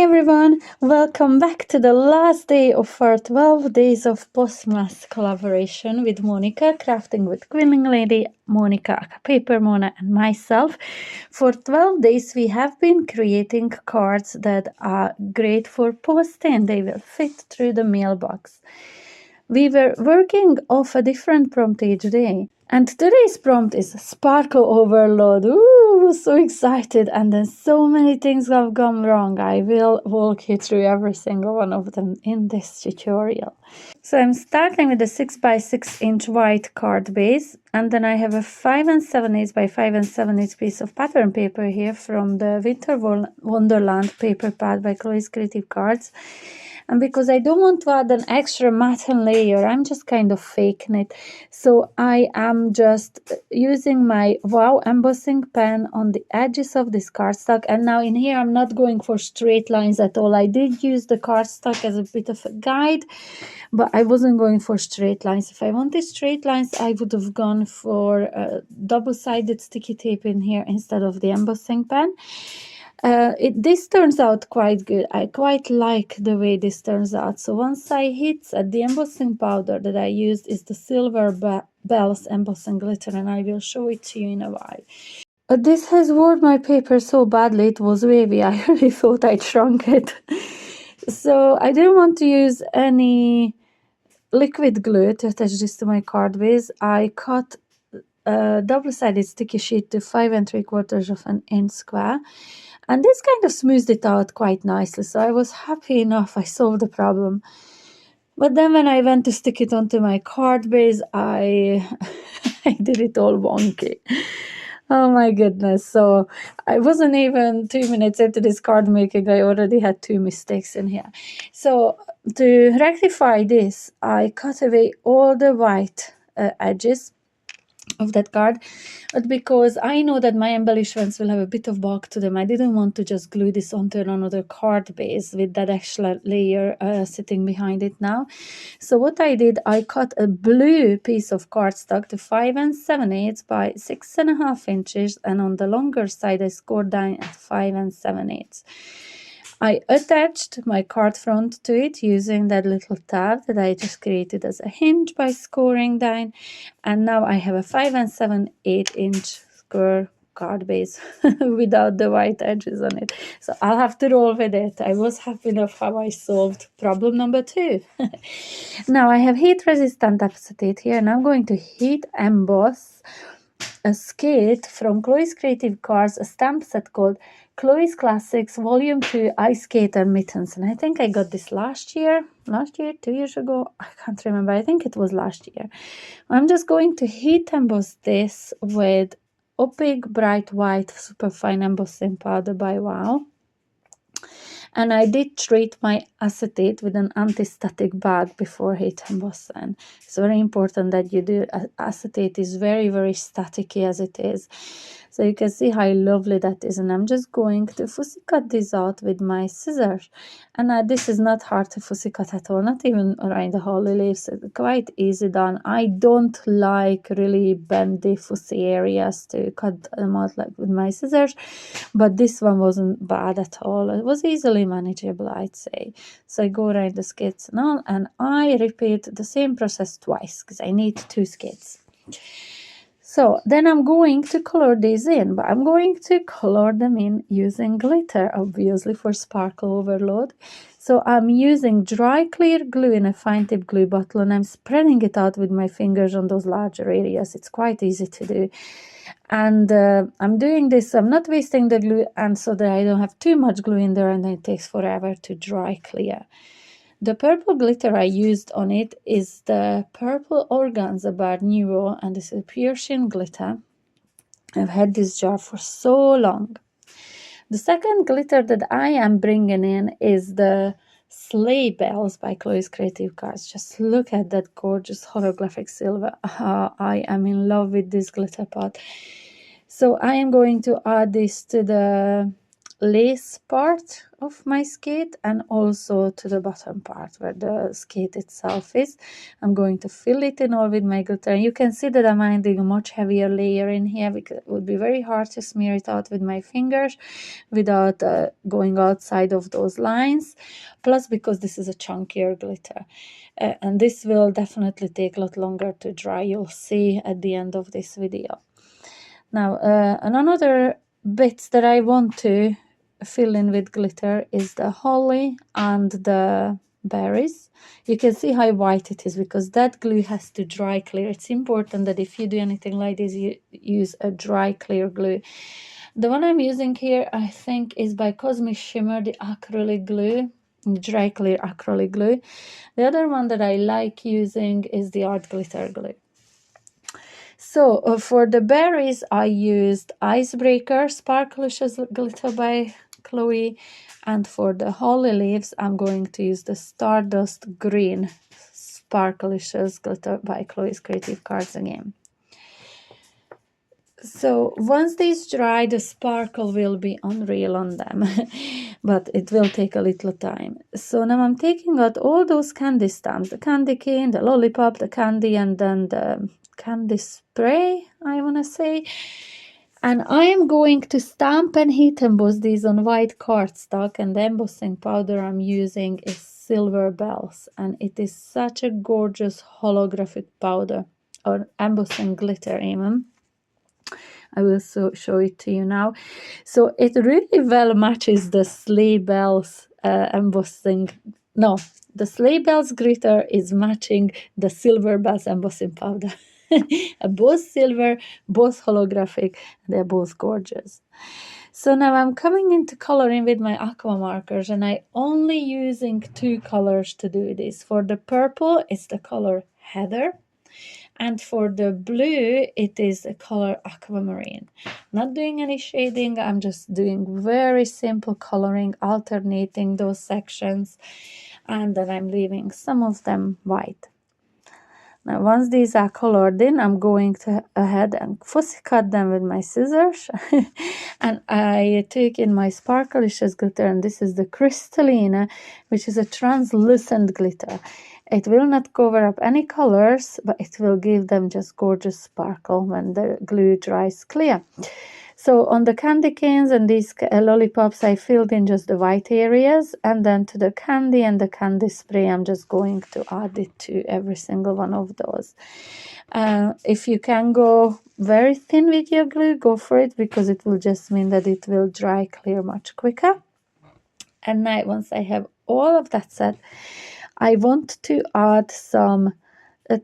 everyone, welcome back to the last day of our 12 days of Postmas collaboration with Monica, crafting with Quilling Lady, Monica, Paper Mona, and myself. For 12 days, we have been creating cards that are great for posting. They will fit through the mailbox. We were working off a different prompt each day. And today's prompt is sparkle overload. Ooh, so excited. And then so many things have gone wrong. I will walk you through every single one of them in this tutorial. So I'm starting with a 6x6 white card base. And then I have a 5 7/8 by 5 7/8 piece of pattern paper here from the Winter Wonderland paper pad by Chloe's Creative Cards. And because I don't want to add an extra matte layer, I'm just kind of faking it. So I am just using my Wow embossing pen on the edges of this cardstock. And now in here, I'm not going for straight lines at all. I did use the cardstock as a bit of a guide, but I wasn't going for straight lines. If I wanted straight lines, I would have gone for double-sided sticky tape in here instead of the embossing pen. This turns out quite good. I quite like the way this turns out. So once I hit the embossing powder that I used is the Silver Bells embossing glitter, and I will show it to you in a while. This has worn my paper so badly, it was wavy. I really thought I'd shrunk it. So I didn't want to use any liquid glue to attach this to my card base. I cut a double-sided sticky sheet to 5 3/4 of an inch square. And this kind of smoothed it out quite nicely, so I was happy enough I solved the problem. But then when I went to stick it onto my card base, I did it all wonky. Oh my goodness. So I wasn't even 2 minutes into this card making, I already had 2 mistakes in here. So to rectify this, I cut away all the white edges of that card, but because I know that my embellishments will have a bit of bulk to them, I didn't want to just glue this onto another card base with that extra layer sitting behind it now. So what I did, I cut a blue piece of cardstock to 5 7/8 by 6.5 inches, and on the longer side I scored down at 5 7/8. I attached my card front to it using that little tab that I just created as a hinge by scoring down. And now I have a 5 7/8 inch square card base without the white edges on it. So I'll have to roll with it. I was happy enough how I solved problem number 2. Now I have heat resistant acetate here, and I'm going to heat emboss a skate from Chloe's Creative Cards, a stamp set called Chloe's Classics Volume 2 Ice Skater Mittens. And I think I got this last year, 2 years ago. I can't remember. I think it was last year. I'm just going to heat emboss this with opaque bright white superfine embossing powder by Wow. And I did treat my acetate with an anti-static bag before heat embossing. It's very important that you do. Acetate is very, very staticky as it is. So you can see how lovely that is. And I'm just going to fussy cut this out with my scissors. And this is not hard to fussy cut at all, not even around the holly leaves. It's quite easy done. I don't like really bendy, fussy areas to cut them out like with my scissors. But this one wasn't bad at all. It was easily manageable, I'd say. So I go around the skids and all, and I repeat the same process twice because I need 2 skids. So then I'm going to color these in, but I'm going to color them in using glitter, obviously, for sparkle overload. So I'm using dry clear glue in a fine tip glue bottle, and I'm spreading it out with my fingers on those larger areas. It's quite easy to do. And I'm doing this, I'm not wasting the glue, and so that I don't have too much glue in there, and then it takes forever to dry clear. The purple glitter I used on it is the Purple Organza by Nuo, and this is pure sheen glitter. I've had this jar for so long. The second glitter that I am bringing in is the Sleigh Bells by Chloe's Creative Cards. Just look at that gorgeous holographic silver. I am in love with this glitter pot. So I am going to add this to the lace part of my skate and also to the bottom part where the skate itself is. I'm going to fill it in all with my glitter. And you can see that I'm adding a much heavier layer in here because it would be very hard to smear it out with my fingers without going outside of those lines. Plus, because this is a chunkier glitter. And this will definitely take a lot longer to dry. You'll see at the end of this video. Now, another bits that I want to fill in with glitter is the holly and the berries. You can see how white it is because that glue has to dry clear. It's important that if you do anything like this, you use a dry clear glue. The one I'm using here, I think, is by Cosmic Shimmer, the acrylic glue, dry clear acrylic glue. The other one that I like using is the art glitter glue. So for the berries, I used Icebreaker Sparklicious Glitter by Chloe. And for the holly leaves, I'm going to use the Stardust Green Sparklicious Glitter by Chloe's Creative Cards again. So once these dry, the sparkle will be unreal on them, but it will take a little time. So now I'm taking out all those candy stamps, the candy cane, the lollipop, the candy, and then the candy spray, I want to say. And I am going to stamp and heat emboss these on white cardstock, and the embossing powder I'm using is Silver Bells, and it is such a gorgeous holographic powder, or embossing glitter even. I will show it to you now. So it really well matches the sleigh bells embossing. No, the sleigh bells glitter is matching the silver bells embossing powder. Both silver, both holographic. They're both gorgeous. So now I'm coming into coloring with my aqua markers, and I only using 2 colors to do this. For the purple, it's the color Heather. And for the blue, it is the color Aquamarine. Not doing any shading, I'm just doing very simple coloring, alternating those sections, and then I'm leaving some of them white. Now, once these are colored in, I'm going to ahead and fussy cut them with my scissors. And I take in my Sparklicious glitter, and this is the Crystalline, which is a translucent glitter. It will not cover up any colors, but it will give them just gorgeous sparkle when the glue dries clear. So on the candy canes and these lollipops, I filled in just the white areas, and then to the candy and the candy spray, I'm just going to add it to every single one of those. If you can go very thin with your glue, go for it, because it will just mean that it will dry clear much quicker. And now, once I have all of that set, I want to add some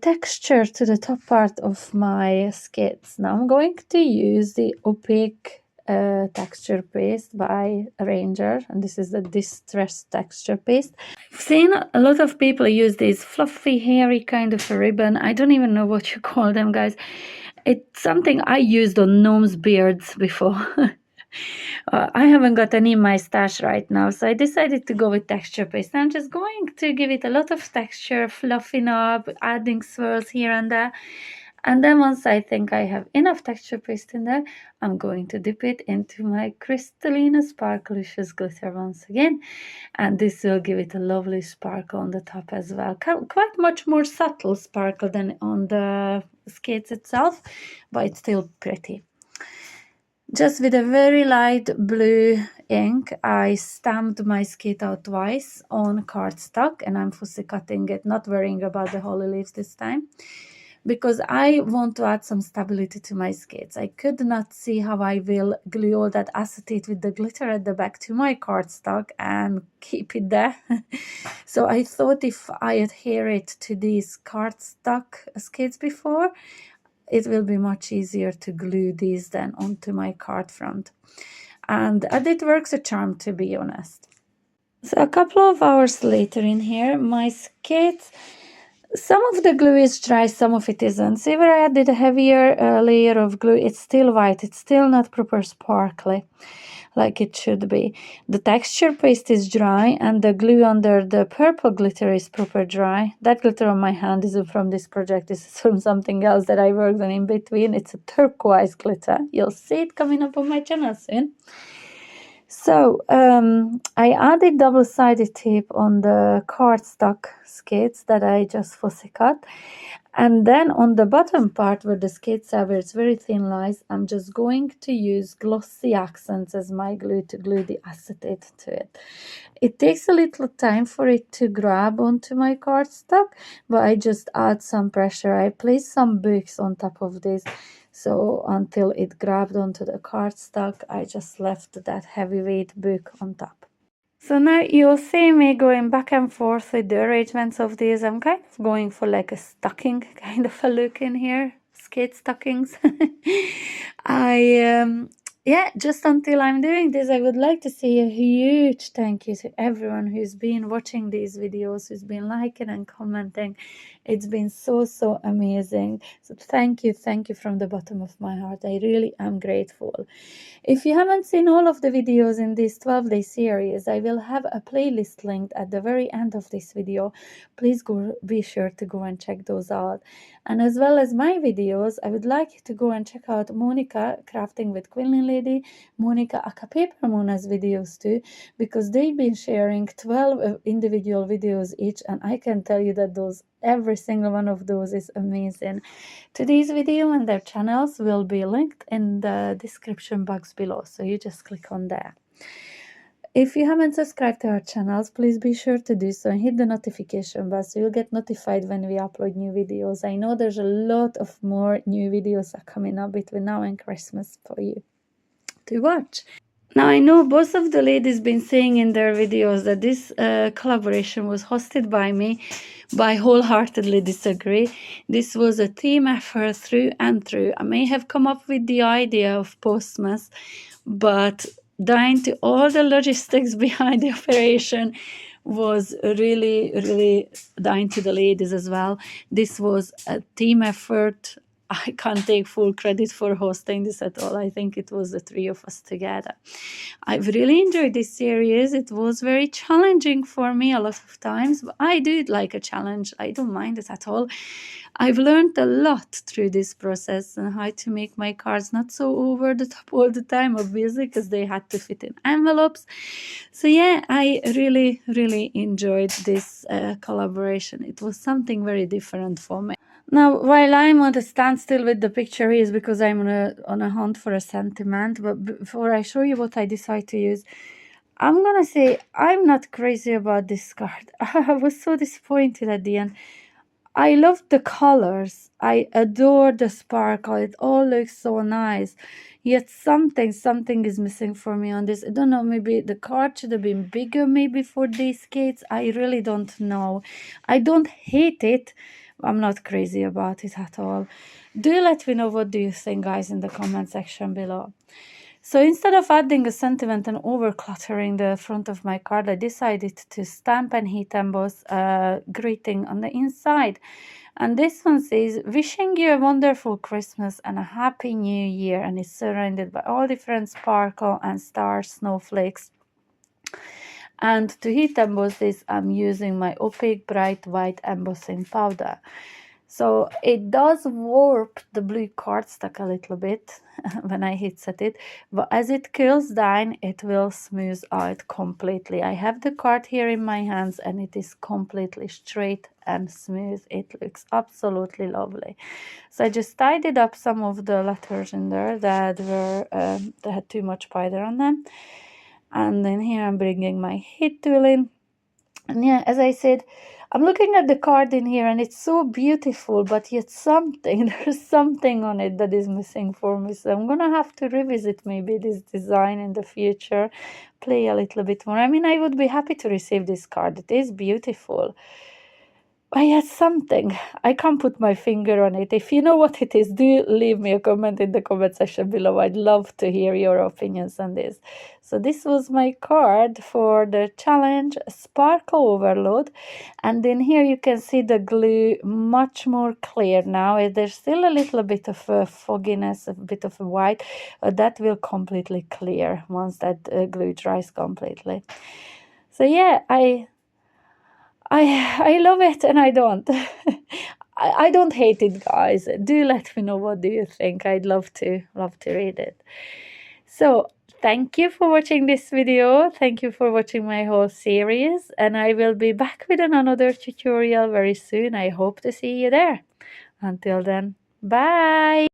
texture to the top part of my skates. Now I'm going to use the opaque texture paste by Ranger, and this is the distressed texture paste. I've seen a lot of people use this fluffy, hairy kind of a ribbon. I don't even know what you call them, guys. It's something I used on gnomes' beards before. I haven't got any in my stash right now, so I decided to go with texture paste. I'm just going to give it a lot of texture, fluffing up, adding swirls here and there. And then once I think I have enough texture paste in there, I'm going to dip it into my Crystalline Sparklicious glitter once again. And this will give it a lovely sparkle on the top as well. Quite much more subtle sparkle than on the skates itself, but it's still pretty. Just with a very light blue ink, I stamped my skate out twice on cardstock, and I'm fussy cutting it, not worrying about the holly leaves this time, because I want to add some stability to my skates. I could not see how I will glue all that acetate with the glitter at the back to my cardstock and keep it there. So I thought if I adhere it to these cardstock skates before, it will be much easier to glue these then onto my card front. And it works a charm, to be honest. So a couple of hours later in here, my skates, some of the glue is dry, some of it isn't. See where I added a heavier layer of glue, it's still white, it's still not proper sparkly like it should be. The texture paste is dry, and the glue under the purple glitter is proper dry. That glitter on my hand isn't from this project, this is from something else that I worked on in between. It's a turquoise glitter. You'll see it coming up on my channel soon. So I added double-sided tape on the cardstock skates that I just fussy cut. And then on the bottom part where the skates are, where it's very thin lines, I'm just going to use glossy accents as my glue to glue the acetate to it. It takes a little time for it to grab onto my cardstock, but I just add some pressure. I place some books on top of this. So until it grabbed onto the cardstock, I just left that heavyweight book on top. So now you'll see me going back and forth with the arrangements of these. I'm kind of going for like a stocking kind of a look in here, skate stockings. Yeah, just until I'm doing this, I would like to say a huge thank you to everyone who's been watching these videos, who's been liking and commenting. It's been so amazing. So thank you from the bottom of my heart. I really am grateful. If you haven't seen all of the videos in this 12-day series, I will have a playlist linked at the very end of this video. Please be sure to go and check those out. And as well as my videos, I would like you to go and check out Monica Crafting with Quilling Lady, Monica Aka Paper Mona's videos too, because they've been sharing 12 individual videos each, and I can tell you that every single one of those is amazing. Today's video and their channels will be linked in the description box below, so you just click on there. If you haven't subscribed to our channels, please be sure to do so and hit the notification bell so you'll get notified when we upload new videos. I know there's a lot of more new videos are coming up between now and Christmas for you to watch. Now, I know both of the ladies been saying in their videos that this collaboration was hosted by me, but I wholeheartedly disagree. This was a team effort through and through. I may have come up with the idea of Postmas, but down to all the logistics behind the operation was really down to the ladies as well. This was a team effort. I can't take full credit for hosting this at all. I think it was the three of us together. I've really enjoyed this series. It was very challenging for me a lot of times, but I do like a challenge. I don't mind it at all. I've learned a lot through this process and how to make my cards not so over the top all the time, obviously, because they had to fit in envelopes. So yeah, I really enjoyed this collaboration. It was something very different for me. Now, while I'm on the standstill with the picture is because I'm on a hunt for a sentiment, but before I show you what I decide to use, I'm gonna say I'm not crazy about this card. I was so disappointed at the end. I love the colors. I adore the sparkle. It all looks so nice. Yet something is missing for me on this. I don't know, maybe the card should have been bigger maybe for these skates. I really don't know. I don't hate it. I'm not crazy about it at all. Do let me know what do you think, guys, in the comment section below. So instead of adding a sentiment and over cluttering the front of my card, I decided to stamp and heat emboss a greeting on the inside. And this one says, wishing you a wonderful Christmas and a happy new year. And it's surrounded by all different sparkle and star snowflakes. And to heat emboss this, I'm using my opaque bright white embossing powder. So it does warp the blue cardstock a little bit when I heat set it, but as it cools down, it will smooth out completely. I have the card here in my hands and it is completely straight and smooth. It looks absolutely lovely. So I just tidied up some of the letters in there that had too much powder on them. And then here I'm bringing my heat tool in. And yeah, as I said, I'm looking at the card in here and it's so beautiful, but yet there's something on it that is missing for me. So I'm going to have to revisit maybe this design in the future, play a little bit more. I mean, I would be happy to receive this card. It is beautiful. I had something. I can't put my finger on it. If you know what it is, do leave me a comment in the comment section below. I'd love to hear your opinions on this. So this was my card for the challenge Sparkle Overload. And in here you can see the glue much more clear now. There's still a little bit of a fogginess, a bit of a white. That will completely clear once that glue dries completely. So yeah, I love it and I don't. I don't hate it, guys. Do let me know what do you think. I'd love to read it. So Thank you for watching this video. Thank you for watching my whole series, and I will be back with another tutorial very soon. I hope to see you there. Until then, bye.